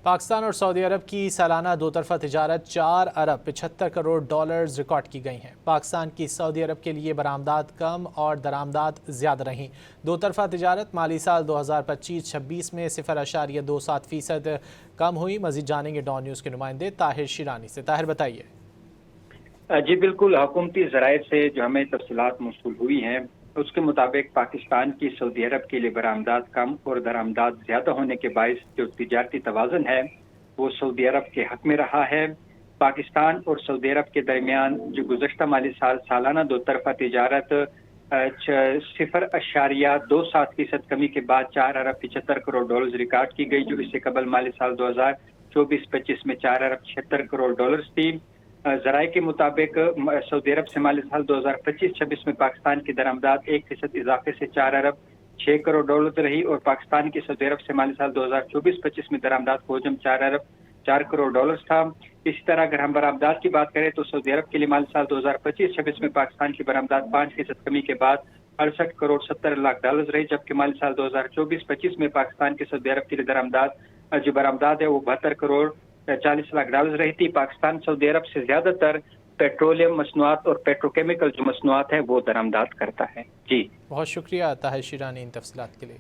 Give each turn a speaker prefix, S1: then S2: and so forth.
S1: پاکستان اور سعودی عرب کی سالانہ دو طرفہ تجارت 4 ارب 75 کروڑ ڈالرز ریکارڈ کی گئی ہیں۔ پاکستان کی سعودی عرب کے لیے برآمدات کم اور درآمدات زیادہ رہیں۔ دو طرفہ تجارت مالی سال 2025-26 میں 0.27% کم ہوئی۔ مزید جانیں گے ڈان نیوز کے نمائندے طاہر شیرانی سے۔ طاہر بتائیے۔
S2: جی بالکل، حکومتی ذرائع سے جو ہمیں تفصیلات موصول ہوئی ہیں اس کے مطابق پاکستان کی سعودی عرب کے لیے برآمدات کم اور درآمدات زیادہ ہونے کے باعث جو تجارتی توازن ہے وہ سعودی عرب کے حق میں رہا ہے۔ پاکستان اور سعودی عرب کے درمیان جو گزشتہ مالی سال سالانہ دو طرفہ تجارت 0.27% کمی کے بعد 4 ارب 75 کروڑ ڈالرز ریکارڈ کی گئی، جو اس سے قبل مالی سال 2024-25 میں 4 ارب 76 کروڑ ڈالرز تھی۔ ذرائع کے مطابق سعودی عرب سے مالی سال 2025-26 میں پاکستان کی درآمدات 1% اضافے سے 4 ارب 6 کروڑ ڈالر رہی، اور پاکستان کی سعودی عرب سے مالی سال 2024-25 میں درآمدات کو حجم 4 ارب 4 کروڑ ڈالر تھا۔ اسی طرح اگر ہم برآمدات کی بات کریں تو سعودی عرب کے لیے مالی سال 2025-26 میں پاکستان کی برآمدات 5% کمی کے بعد 68 کروڑ 70 لاکھ ڈالر رہی، جبکہ مالی سال 2024-25 میں پاکستان کی سعودی عرب کے لیے برآمدات ہے وہ 72 کروڑ 40 لاکھ ڈالر رہی تھی۔ پاکستان سعودی عرب سے زیادہ تر پیٹرولیم مصنوعات اور پیٹروکیمیکل جو مصنوعات ہیں وہ درآمدات کرتا ہے۔ جی
S1: بہت شکریہ طاہر شیرانی ان تفصیلات کے لیے۔